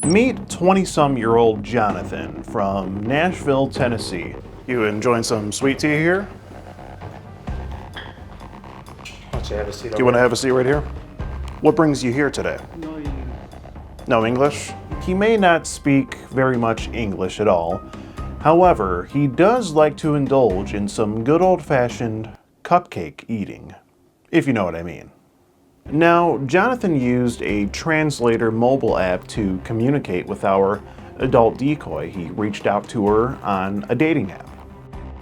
Meet 20-some-year-old Jonathan from Nashville, Tennessee. You enjoying some sweet tea here? Why don't you have a seat? Do you want to have a seat right here? What brings you here today? No English? He may not speak very much English at all. However, he does like to indulge in some good old-fashioned cupcake eating, if you know what I mean. Now, Jonathan used a translator mobile app to communicate with our adult decoy. He reached out to her on a dating app.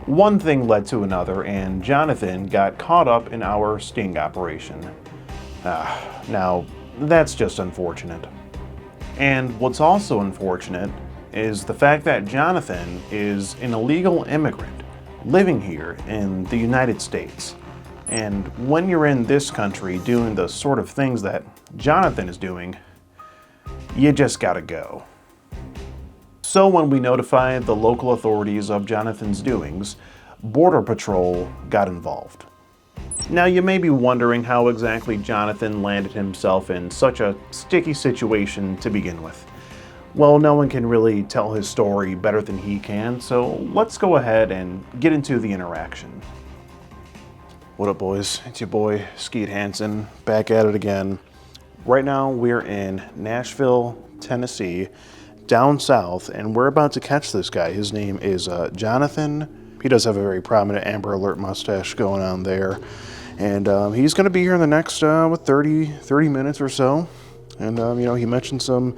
One thing led to another, and Jonathan got caught up in our sting operation. Now, that's just unfortunate. And what's also unfortunate is the fact that Jonathan is an illegal immigrant living here in the United States. And when you're in this country doing the sort of things that Jonathan is doing, you just gotta go. So when we notified the local authorities of Jonathan's doings, Border Patrol got involved. Now you may be wondering how exactly Jonathan landed himself in such a sticky situation to begin with. Well, no one can really tell his story better than he can, so let's go ahead and get into the interaction. What up, boys? It's your boy, Skeet Hansen, back at it again. Right now, we're in Nashville, Tennessee, down south, and we're about to catch this guy. His name is Jonathan. He does have a very prominent Amber Alert mustache going on there. And he's going to be here in the next 30 minutes or so. And, he mentioned some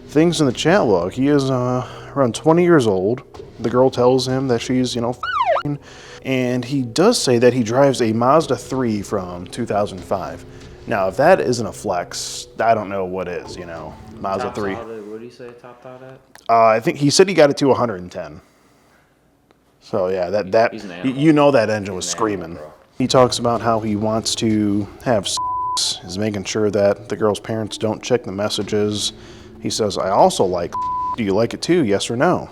things in the chat log. He is around 20 years old. The girl tells him that she's, and he does say that he drives a Mazda 3 from 2005. Now, if that isn't a flex, I don't know what is, Mazda 3. What did he say topped out at? I think he said he got it to 110. So yeah, that that engine was screaming. He talks about how he wants to have sex, is making sure that the girl's parents don't check the messages. He says, I also like. Do you like it too? Yes or no?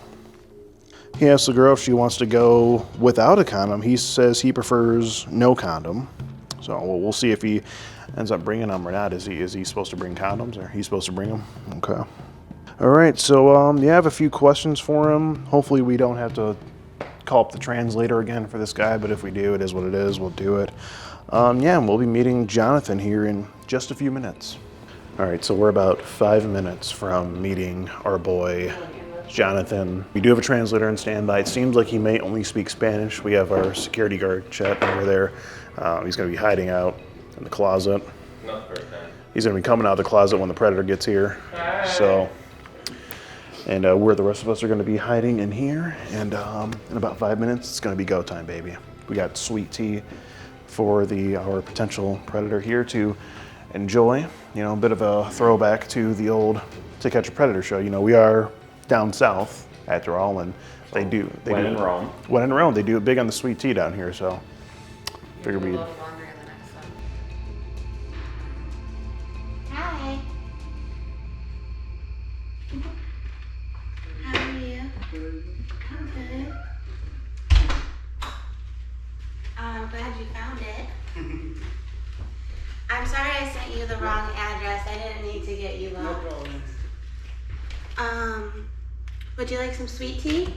He asks the girl if she wants to go without a condom. He says he prefers no condom. So we'll see if he ends up bringing them or not. Is he supposed to bring condoms, or he's supposed to bring them? Okay. All right. So I have a few questions for him. Hopefully we don't have to call up the translator again for this guy, but if we do, it is what it is. We'll do it. And we'll be meeting Jonathan here in just a few minutes. All right. So we're about 5 minutes from meeting our boy Jonathan. We do have a translator on standby. It seems like he may only speak Spanish. We have our security guard Chet over there. He's going to be hiding out in the closet. He's going to be coming out of the closet when the predator gets here. So, and where the rest of us are going to be hiding in here. And in about 5 minutes, it's going to be go time, baby. We got sweet tea for our potential predator here to enjoy. A bit of a throwback to the old To Catch a Predator show. We are down south, after all, and they do. When in Rome. When in Rome, they do it big on the sweet tea down here. So, figure we. Hi. How are you? I'm good. I'm glad you found it. I'm sorry I sent you the wrong address. I didn't need to get you lost. No problem. Would you like some sweet tea?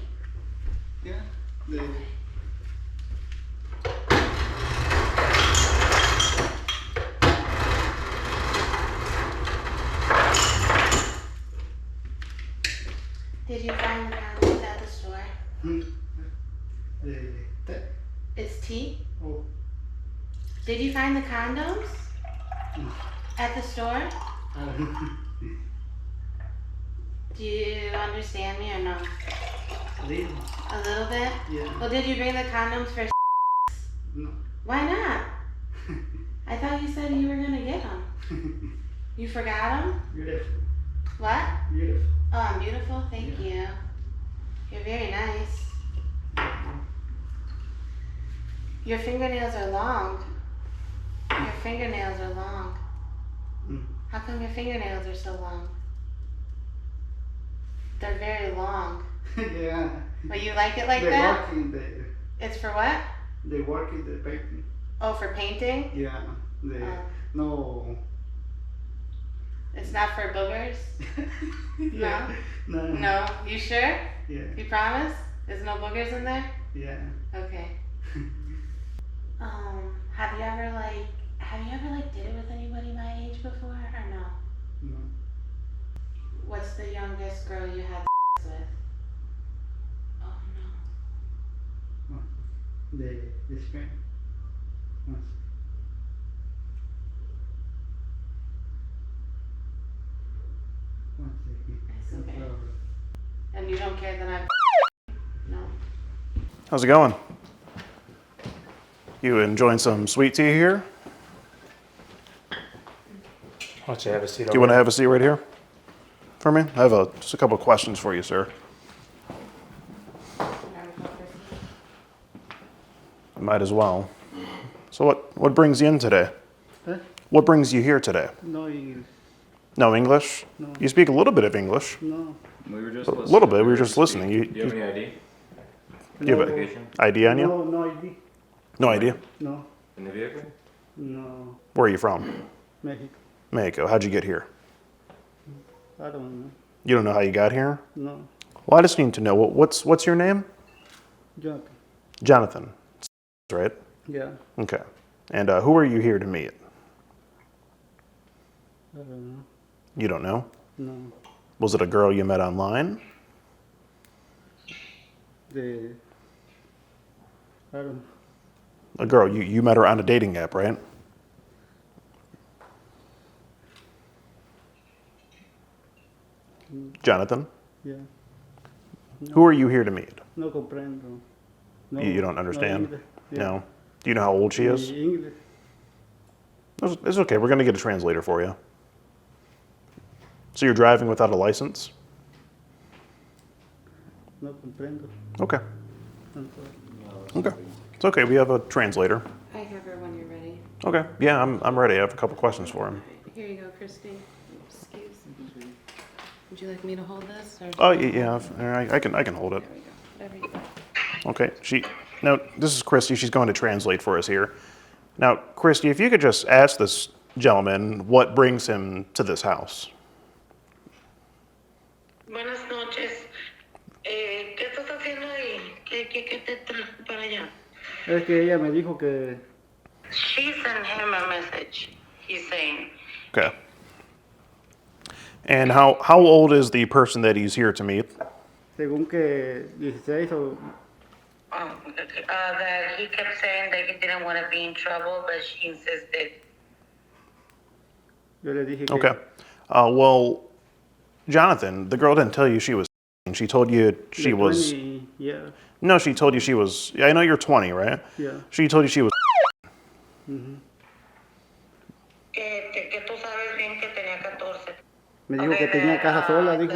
Yeah. Did you find the condoms at the store? It's tea? Oh. Did you find the condoms at the store? Do you understand me or no? A little. A little bit? Yeah. Well, did you bring the condoms for No. Why not? I thought you said you were gonna get them. You forgot them? Beautiful. What? Beautiful. Oh, I'm beautiful? Thank you. You're very nice. Your fingernails are long. Your fingernails are long. How come your fingernails are so long? They're very long. Yeah. But you like it like They that? work in the. It's for what? They work in the painting. Oh, for painting? Yeah. They Oh. no. It's not for boogers? Yeah. No. No? You sure? Yeah. You promise? There's no boogers in there? Yeah. Okay. Have you ever did it with anybody my age before or no? No. What's the youngest girl you had with? Oh no. The spring. One second. It's No okay. problem. And you don't care that I No. How's it going? You enjoying some sweet tea here? Why don't you have a seat Do you want to have a seat right here for me? I have just a couple of questions for you, sir. Might as well. So what brings you in today? Huh? What brings you here today? No English. No English? No. You speak a little bit of English. No. We were just A listening. little bit. We were just listening. Do you have any ID? You have No. an ID on you? No, no ID. No idea. No. In the vehicle? No. Where are you from? Mexico. Mexico. How'd you get here? I don't know. You don't know how you got here? No. Well, I just need to know what's your name? Jonathan. Jonathan. Right? Yeah. Okay. And who are you here to meet? I don't know. You don't know? No. Was it a girl you met online? I don't know. A girl, you met her on a dating app, right? Jonathan, Yeah. who are you here to meet? No comprendo. No. You don't understand? English. Yeah. No? Do you know how old she is? English. It's okay, we're gonna get a translator for you. So you're driving without a license? No comprendo. Okay, I'm sorry. okay. It's okay, we have a translator. I have her when you're ready. Okay, yeah, I'm ready. I have a couple questions for him. Here you go, Christy. Excuse me. Would you like me to hold this? Or Oh, yeah, I can hold it. There we go. Whatever you got. Okay, now this is Christy. She's going to translate for us here. Now, Christy, if you could just ask this gentleman what brings him to this house. Buenas noches. ¿Qué estás haciendo ahí? ¿Qué te trajo para allá? Es que ella me dijo que She sent him a message. He's saying, Okay. And how old is the person that he's here to meet? según que 16 o that he kept saying that he didn't want to be in trouble, but she insisted. yo le dije que Okay. Well, Jonathan, the girl didn't tell you she was. She told you she de was. 20, yeah, No, she told you she was. I know you're 20, right? yeah. She told you she was. Que tú sabes bien que tenía 14. Me dijo que tenía casa sola, dijo.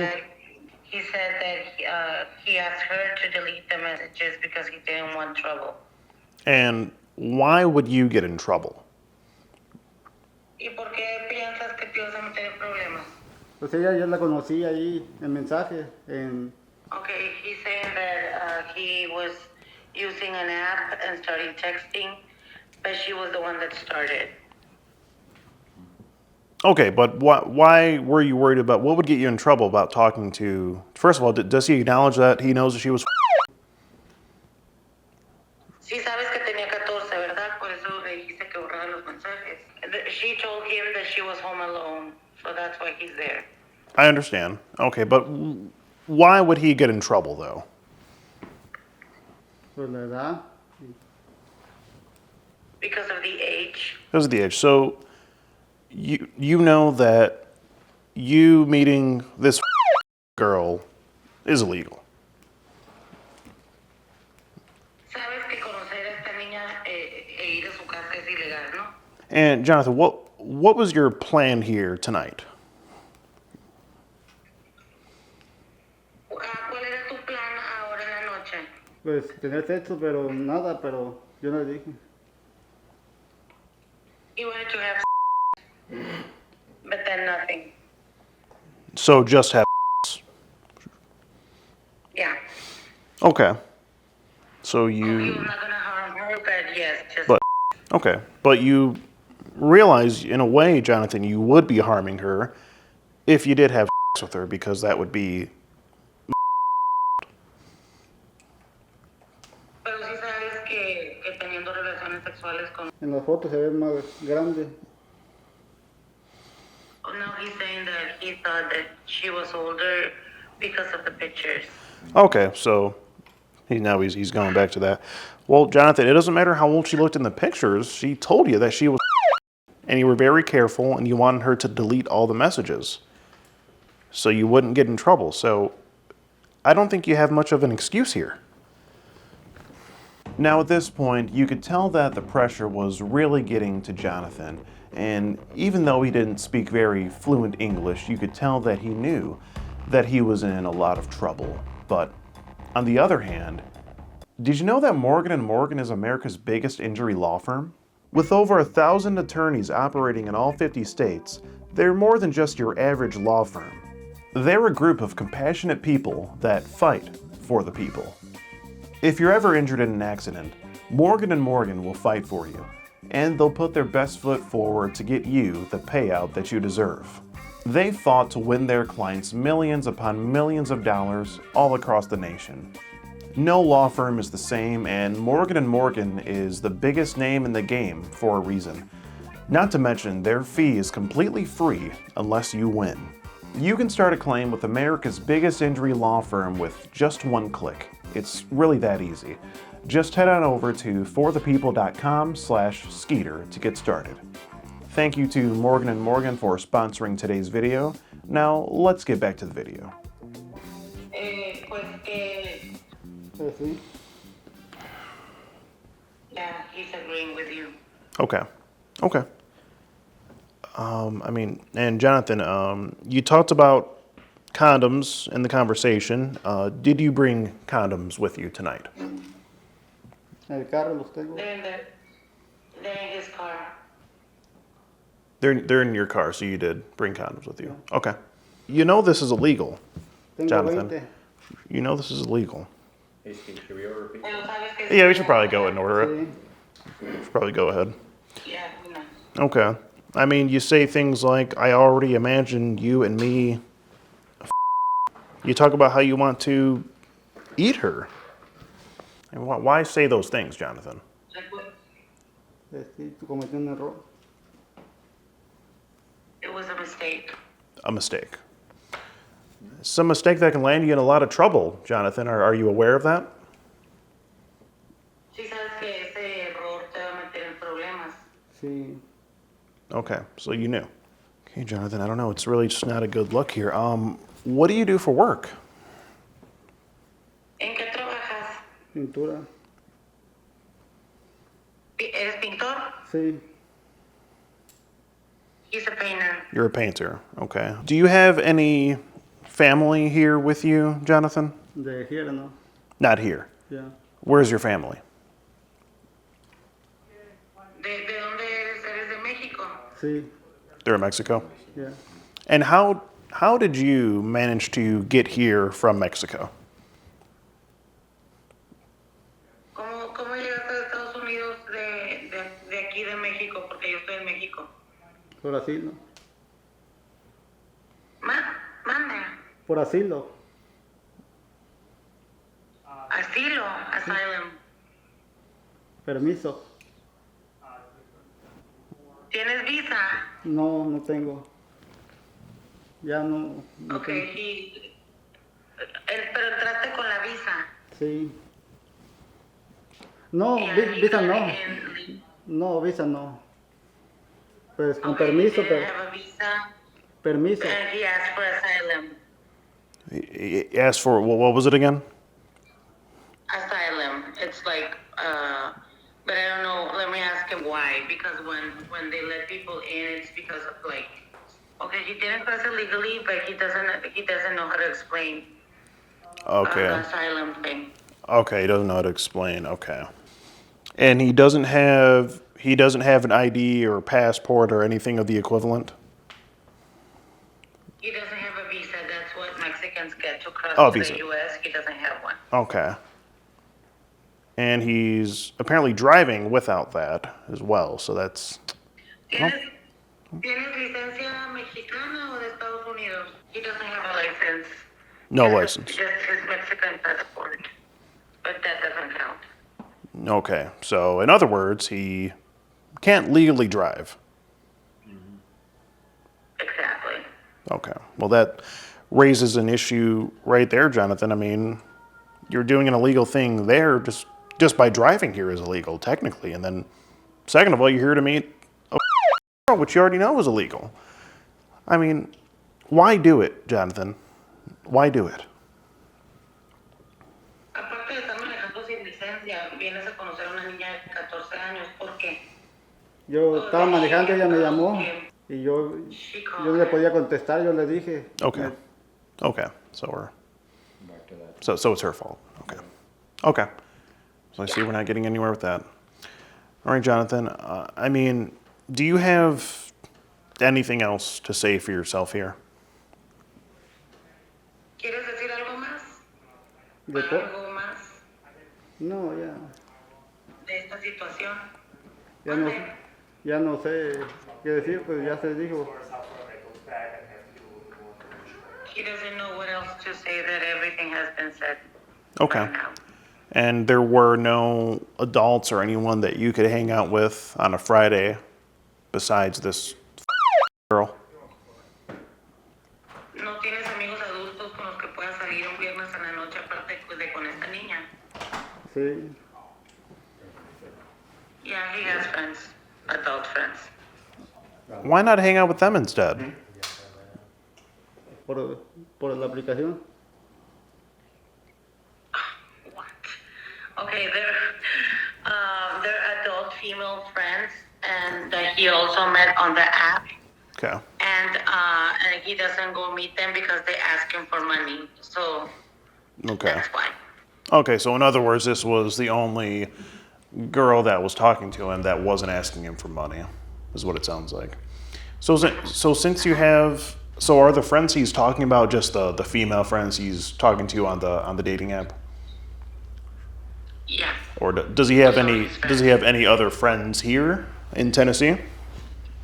He said that he asked her to delete the messages because he didn't want trouble. And why would you get in trouble? ¿Y por qué piensas que te vas a meter en problemas? Pues ella ya la conocí ahí en mensaje, en Okay, he's saying that he was using an app and started texting, but she was the one that started. Okay, but why were you worried about what would get you in trouble about talking to? First of all, does he acknowledge that he knows that she was? Sí sabes que tenía 14, ¿verdad? Por eso le dijiste que borrara los mensajes. She told him that she was home alone, so that's why he's there. I understand. Okay, but why would he get in trouble though? por la edad. Because of the age. Because of the age. So you know that you meeting this girl is illegal. Sabes que conocer a esta niña e ir a su casa es ilegal, ¿no? And Jonathan, what was your plan here tonight? ¿Cuál era tu plan ahora en la noche? Pues tener sexo, pero nada, pero yo no le dije. You wanted to have but then nothing. So just have. Yeah. Okay. So He you. was not gonna harm her, but yes, just. But okay, but you realize in a way, Jonathan, you would be harming her If you did have sex with her, because that would be... Pero sí sabes que teniendo relaciones sexuales con... En las fotos se ve más grande. Oh, no, he's saying that he thought that she was older because of the pictures. Okay, so he's going back to that. Well, Jonathan, it doesn't matter how old she looked in the pictures. She told you that she was, and you were very careful, and you wanted her to delete all the messages so you wouldn't get in trouble. So I don't think you have much of an excuse here. Now at this point, you could tell that the pressure was really getting to Jonathan, and even though he didn't speak very fluent English, you could tell that he knew that he was in a lot of trouble. But on the other hand, did you know that Morgan & Morgan is America's biggest injury law firm? With over 1,000 attorneys operating in all 50 states, they're more than just your average law firm. They're a group of compassionate people that fight for the people. If you're ever injured in an accident, Morgan & Morgan will fight for you, and they'll put their best foot forward to get you the payout that you deserve. They fought to win their clients millions upon millions of dollars all across the nation. No law firm is the same, and Morgan & Morgan is the biggest name in the game for a reason. Not to mention, their fee is completely free unless you win. You can start a claim with America's biggest injury law firm with just one click. It's really that easy. Just head on over to forthepeople.com/Skeeter to get started. Thank you to Morgan & Morgan for sponsoring today's video. Now, let's get back to the video. Pues que... Sí. Yeah, he's agreeing with you. Okay. And Jonathan, you talked about condoms in the conversation. Did you bring condoms with you tonight? En el carro los tengo. They're in his car. They're in your car, so you did bring condoms with you. Okay. You know this is illegal, Tengo Jonathan. 20. You know this is illegal. Hey, Steve, should we order pizza? Pero sabes que... Yeah, we should probably go and order it. Sí. Should probably go ahead. Yeah, no. Okay. I mean, you say things like, I already imagined you and me. You talk about how you want to eat her. And why say those things, Jonathan? Like what? Sí, cometí un error. It was a mistake. A mistake. It's a mistake that can land you in a lot of trouble, Jonathan. Are you aware of that? Sí sabes que ese error te va a meter en problemas. Sí. Okay, so you knew. Okay, Jonathan, I don't know. It's really just not a good look here. What do you do for work? ¿En qué trabajas? Pintura. ¿Eres pintor? Sí. He's a painter. You're a painter. Okay. Do you have any family here with you, Jonathan? De here, ¿no? Not here. Yeah. Where's your family? ¿De dónde eres? ¿Eres de México? Sí. They're in Mexico. Yeah. And how did you manage to get here from Mexico? ¿Cómo llegaste a Estados Unidos de aquí de México? Porque yo estoy en México. Por asilo. Manda. Por asilo. Asilo. Asylum. Permiso. ¿Tienes visa? No, no tengo. Ya no. No Ok. tengo. Pero entraste con la visa. Sí. No, Y ahí visa no. en- No, visa no. Pues con Okay, permiso, you pero. didn't have a visa, Permiso. and he asked for asylum. He asked for, what was it again? Asylum. It's like, but I don't know. Let me ask him why. Because when they let people in, it's because of like, okay, he didn't cross illegally, but he doesn't know how to explain Okay. the asylum thing. Okay, he doesn't know how to explain. Okay. And he doesn't have an ID or passport or anything of the equivalent? He doesn't have a visa. That's what Mexicans get to cross Oh, to visa. the U.S. He doesn't have one. Okay. And he's apparently driving without that as well, so that's... Tienes, ¿Tienes licencia mexicana o de Estados Unidos? He doesn't have a license. No Just- license. Just his Mexican passport. But that doesn't count. Okay, so in other words, he can't legally drive. Exactly. Okay, well, that raises an issue right there, Jonathan. I mean, you're doing an illegal thing there just by driving here is illegal, technically. And then, second of all, you're here to meet a girl, which you already know is illegal. I mean, why do it, Jonathan? Why do it? Aparte de estar manejando sin licencia, vienes a conocer a una niña de 14 años. ¿Por qué? Yo estaba manejando, ella me llamó y yo no le podía contestar, yo le dije. Okay. Okay, so we're so it's her fault. Okay. Okay. So I see we're not getting anywhere with that. All right, Jonathan. I mean, do you have anything else to say for yourself here? ¿Quieres decir algo más? ¿De co- ¿Algo más No, ya, de esta situación? ya no, ya no sé qué decir, pues ya se dijo. He doesn't know what else to say, that everything has been said. Okay. Right now. And there were no adults or anyone that you could hang out with on a Friday besides this girl? ¿No tienes amigos adultos con los que puedas salir un viernes en la noche aparte de con esta niña? Sí, Yeah, he has friends, adult friends. Why not hang out with them instead? por la aplicación. What? Okay, they're adult female friends, and that he also met on the app. Okay. And he doesn't go meet them because they ask him for money. So Okay. that's why. Okay, so in other words, this was the only girl that was talking to him that wasn't asking him for money, is what it sounds like. So since you have, so are the friends he's talking about just the female friends he's talking to on the dating app, Yeah. or does he have any other friends here in Tennessee?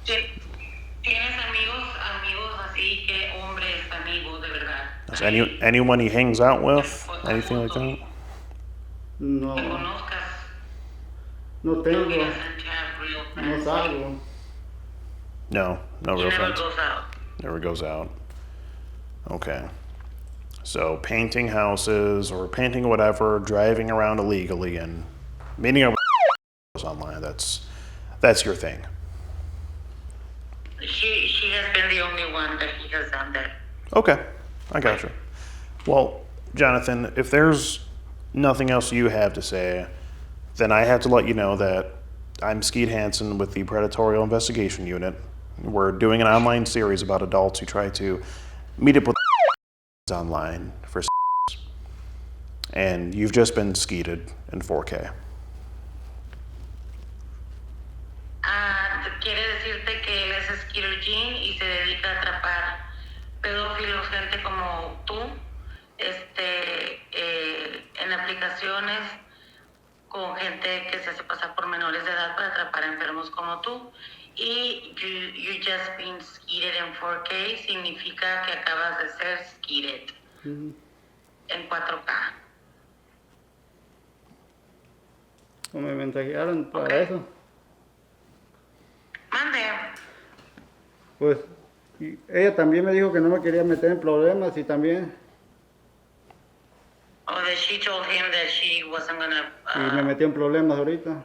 ¿Tienes amigos así que hombres amigos de verdad? Is anyone he hangs out with, anything like that? No, Que conozcas. no No, he tengo, doesn't have real no friends. salgo. No He real never friends. goes out. Never goes out. Okay. So painting houses or painting whatever, driving around illegally and meeting up with online. That's your thing. She has been the only one that he has done that. Okay. I gotcha. Well, Jonathan, if there's nothing else you have to say, then I have to let you know that I'm Skeet Hansen with the Predatorial Investigation Unit. We're doing an online series about adults who try to meet up with online for and you've just been skeeted in 4K. Quiere decirte que él es Skittergene y se dedica a atrapar pedófilos, gente como tú, en aplicaciones con gente que se hace pasar por menores de edad para atrapar enfermos como tú. Y you just been skeeted en 4K significa que acabas de ser skeeted en 4K. O me mensajearon para Ok. eso. Mande. Pues y ella también me dijo que no me quería meter en problemas y también Oh, that she told him that she wasn't gonna y me metió en problemas ahorita.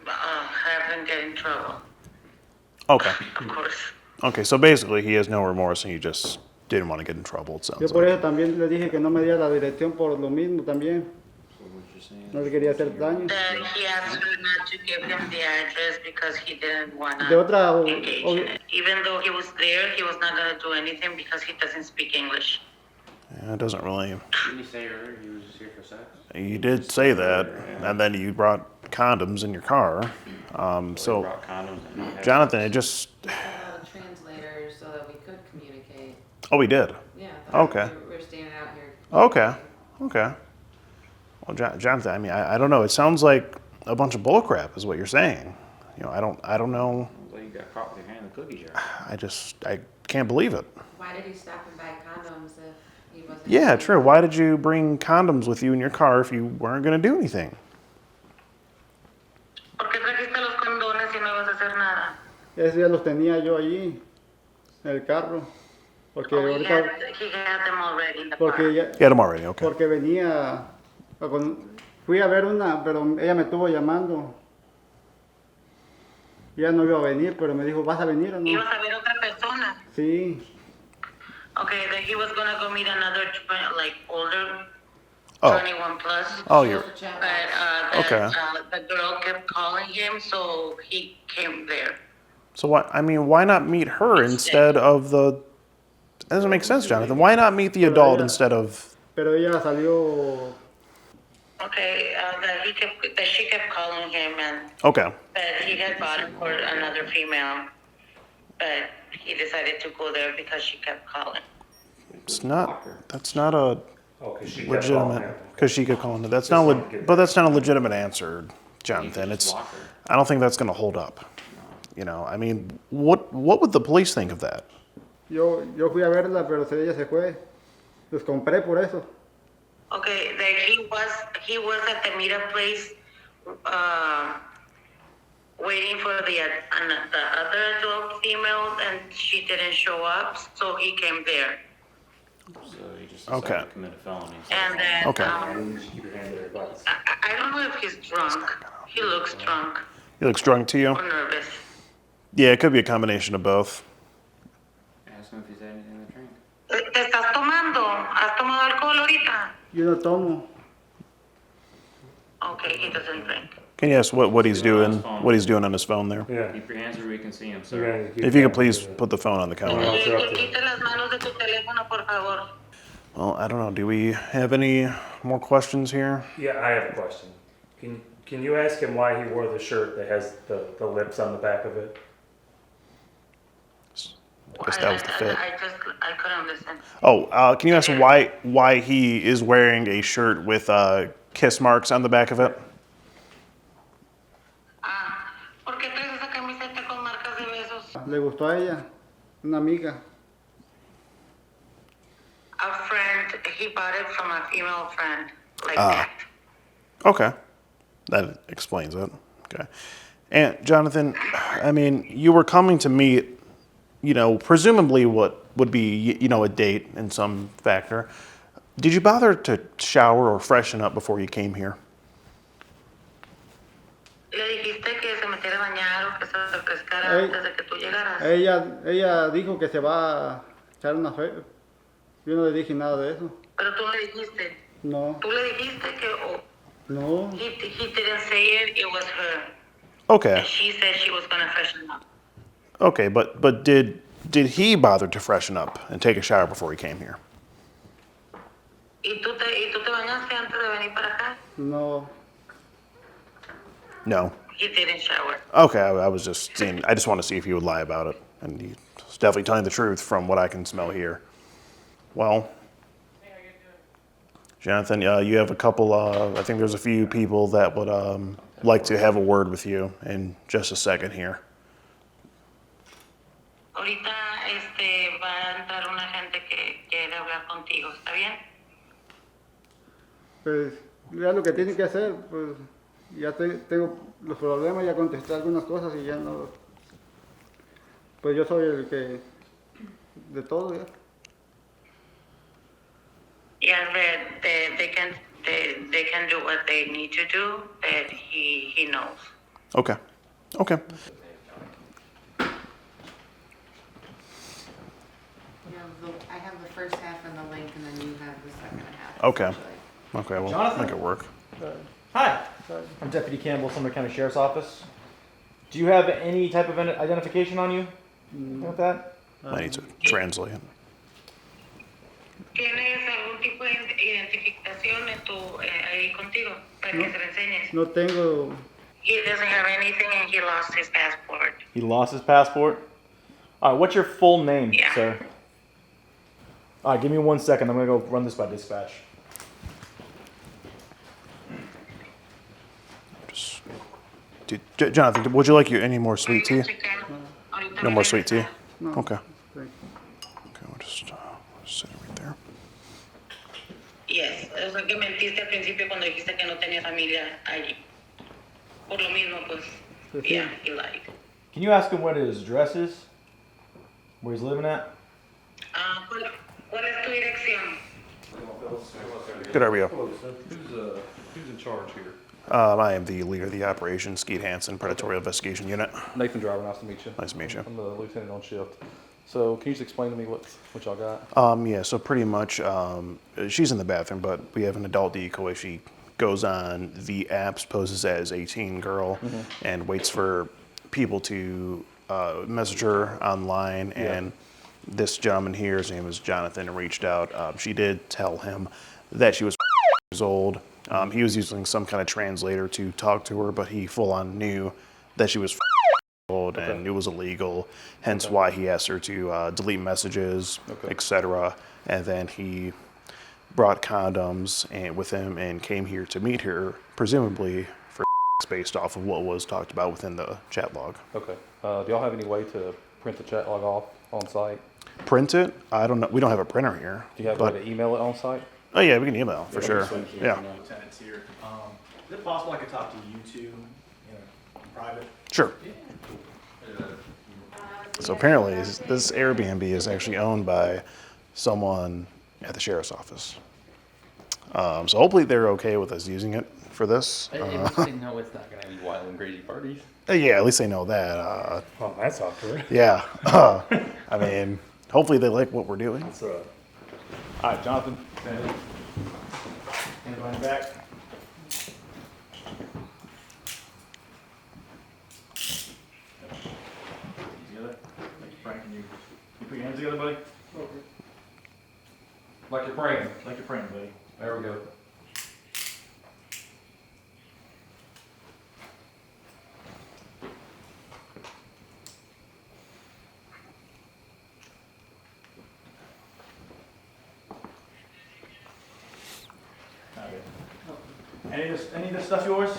Have him get in trouble. Okay. Of course. Okay, so basically he has no remorse and he just didn't want to get in trouble, it sounds Yo por like. eso también le dije que no me diera la dirección por lo mismo también. No le quería hacer daño. That he asked her not to give him the address because he didn't want De otra, to engage in it. Even though he was there, he was not going to do anything because he doesn't speak English. Yeah, it doesn't really. Didn't he say earlier he was just here for sex? You did say that, and then you brought condoms in your car. He So, brought condoms and he had Jonathan, it just. Translators so that we could communicate. Oh, we did. Yeah. Okay. We're standing out here. Okay. Okay. Well, Jonathan, I mean, I don't know. It sounds like a bunch of bullcrap, is what you're saying. You know, I don't know. Like got caught with your hand in the cookie jar. I can't believe it. Why did he stop and buy condoms if he wasn't? Yeah, doing true. it? Why did you bring condoms with you in your car if you weren't going to do anything? ¿Por qué trajiste los condones si no ibas a hacer nada? Esos ya los tenía yo allí, en el carro. Porque Oh, he ahorita, had them already in the porque car. ya, You had them already, okay. porque venía, fui a ver una, pero ella me estuvo llamando. Ya no iba a venir, pero me dijo, ¿vas a venir o no? Ibas a ver otra persona. Sí, Okay, that he was gonna go meet another, like, older, Oh. 21 plus. Oh, you're Supposed to chat But, about it. Okay. the girl kept calling him, so he came there. so what? I mean, why not meet her instead of the? That doesn't make sense, Jonathan. Why not meet the adult instead of? pero ella salió, Okay, that she kept calling him and Okay. that he had bought it for another female, but he decided to go there because she kept calling. It's not. That's not a Oh, because she kept calling legitimate. him. Because she could call into. That's not. But that's not a legitimate answer, Jonathan. It's. Block her. I don't think that's going to hold up. You know. I mean, what would the police think of that? yo fui a verla, pero ella se fue. Los compré por eso. Okay, that he was at the meetup place, waiting for the other adult female, and she didn't show up, so he came there. So he just decided Okay. to commit a felony. And then, Okay. Keep your hand there, but I don't know if he's drunk. He looks drunk He looks drunk to you. or nervous. Yeah, it could be a combination of both. Ask him if he's had anything to drink. ¿Te estás tomando? ¿Has tomado alcohol ahorita? Yo no tomo. Okay, he doesn't drink. Can you ask what he's doing? What he's doing on his phone there? yeah. Keep your hands where we can see him, You're sir. gonna keep If you your could please hands put the phone on the counter. I'll interrupt you. Quita las manos de tu teléfono, por favor. Well, I don't know. Do we have any more questions here? Yeah, I have a question. Can you ask him why he wore the shirt that has the lips on the back of it? I guess that was the fit. I couldn't listen. Oh, can you ask why he is wearing a shirt with kiss marks on the back of it? ¿Por qué traes esa camiseta con marcas de besos? Le gustó a ella, una amiga. A friend, he bought it from a female friend, like Ah. that. Okay, that explains it. Okay, and Jonathan, I mean, you were coming to meet, presumably what would be, a date in some factor. Did you bother to shower or freshen up before you came here? Le dijiste que se metiera a bañar o que se refrescara Ey. antes de que tú llegaras. Ella dijo que se va a echar una fe. Yo no le dije nada de eso. Pero tú le dijiste. No, Tú le dijiste que no. he didn't say it, it was her. Okay, And she said she was gonna freshen up. okay, but did he bother to freshen up and take a shower before he came here? ¿Y tú te bañaste antes de venir para acá? No, No. He didn't shower. Okay, I was just seeing. I just want to see if you would lie about it, and he's definitely telling the truth from what I can smell here. Well, Jonathan, you have a couple. I think there's a few people that would like to have a word with you in just a second here. Ahorita va a entrar una gente que quiere hablar contigo, ¿está bien? pues ya lo que tiene que hacer, pues ya tengo los problemas, ya contesté algunas cosas y ya no. Pues yo soy el que de todo ya. Yeah, that they can do what they need to do, that he knows. Okay. Okay. I have the first half and the link, and then you have the second half. Okay. essentially. Okay. Well, Jonathan? make it work. Hi, I'm Deputy Campbell, Sumner County Sheriff's Office. Do you have any type of identification on you with that? I need to translate it. ¿Tienes algún tipo de identificación ahí contigo para que se le enseñes? No tengo, He doesn't have anything and he lost his passport. He lost his passport. All right, what's your full name, Yeah. sir? All right, give me 1 second. I'm gonna go run this by dispatch. Jonathan, would you like any more sweet tea? Checar. No more sweet tea? No. Okay. Thank Okay, we'll just sit it right there. Yes, o sea que mentiste al principio cuando dijiste que no tenía familia allí. Por lo mismo, pues, you. yeah, you lied. Can you ask him what his address is? Where he's living at? Ah, ¿cuál es tu dirección? Good, are we up? Who's in charge here? I am the leader of the operation, Skeet Hansen, Predatory Investigation Unit. Nathan Driver, nice to meet you. Nice to meet you. I'm the lieutenant on shift. So can you just explain to me what y'all got? Yeah, so pretty much, she's in the bathroom, but we have an adult decoy. She goes on the apps, poses as a teen girl, and waits for people to message her online. And this gentleman here, his name is Jonathan, reached out. She did tell him that she was years old. He was using some kind of translator to talk to her, but he full on knew that she was old and it was illegal, hence why he asked her to delete messages, etc. And then he brought condoms with him and came here to meet her, presumably for based off of what was talked about within the chat log. Okay. Do y'all have any way to print the chat log off on site? Print it? I don't know. We don't have a printer here. Do you have a way to email it on site? Oh yeah, we can email for sure. Yeah, Lieutenant's here. Is it possible I could talk to you two in private? sure. So apparently, this Airbnb is actually owned by someone at the sheriff's office. So hopefully they're okay with us using it for this. At least they know it's not gonna be wild and crazy parties. Yeah, at least they know that. Oh, that's awkward. Yeah. I mean, hopefully they like what we're doing. All right, Jonathan. Anybody back? Together. Like you're praying. Can you put your hands together, buddy? Like you're praying. Like you're praying, buddy. There we go. Any of this stuff yours?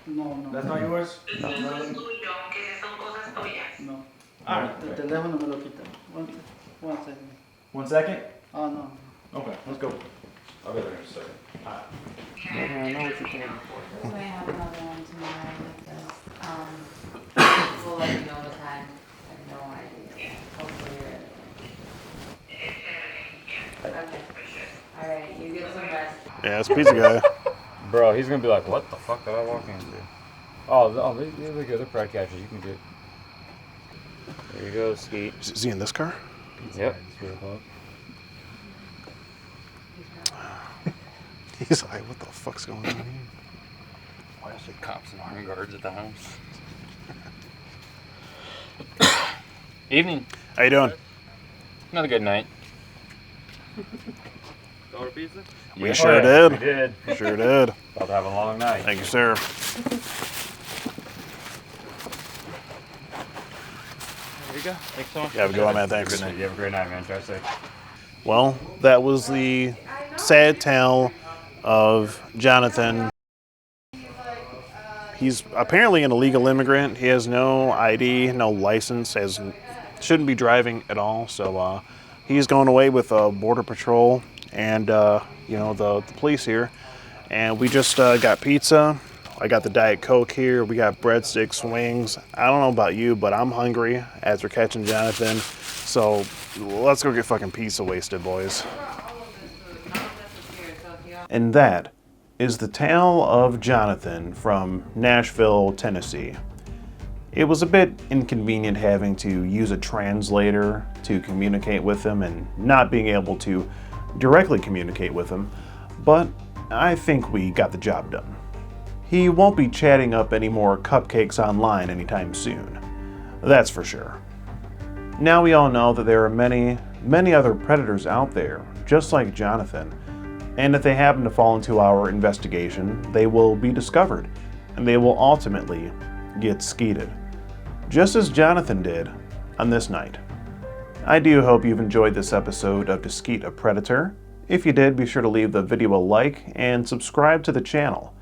No, no. That's not yours? Eso es tuyo, que son cosas tuyas. No. All right. El teléfono me lo quita. One second. 1 second? Oh, no. Okay, let's go. I'll be there in a second. I know what you're saying. So I have another one tomorrow with this. We'll let you know the time. I have no idea. Hopefully you're ready. Okay. All right, you get some rest. Yeah, it's a pizza guy. Bro, he's gonna be like, what the fuck did I walk into? Oh, they're good. They're pride catchers. You can do it. There you go, Skeet. Is he in this car? Yep. He's like, what the fuck's going on here? Why is there cops and armed guards at the house? Evening. How you doing? Another good night. Order pizza? We sure did. We did. Sure did. About to have a long night. Thank you, sir. There you go. Thanks so much. You have a good one, man. Thanks. Good night. You have a great night, man. Drive safe. Well, that was the sad tale of Jonathan. He's apparently an illegal immigrant. He has no ID, no license, shouldn't be driving at all. So he's going away with Border Patrol and the police here. And we just got pizza. I got the Diet Coke here. We got breadsticks, wings. I don't know about you, but I'm hungry as we're catching Jonathan. So let's go get fucking pizza wasted, boys. And that is the tale of Jonathan from Nashville, Tennessee. It was a bit inconvenient having to use a translator to communicate with him and not being able to directly communicate with him, but I think we got the job done. He won't be chatting up any more cupcakes online anytime soon. That's for sure. Now we all know that there are many, many other predators out there, just like Jonathan, and if they happen to fall into our investigation, they will be discovered, and they will ultimately get skeeted, just as Jonathan did on this night. I do hope you've enjoyed this episode of To Skeet a Predator. If you did, be sure to leave the video a like and subscribe to the channel.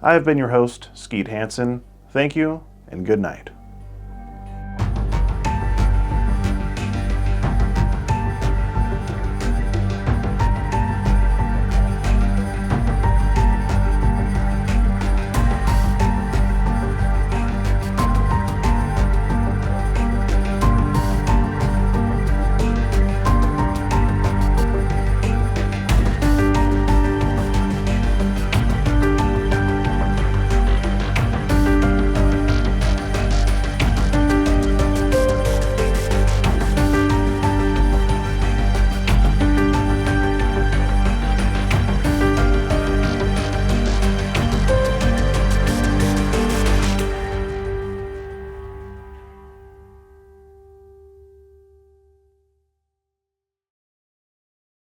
I've been your host, Skeet Hansen. Thank you, and good night.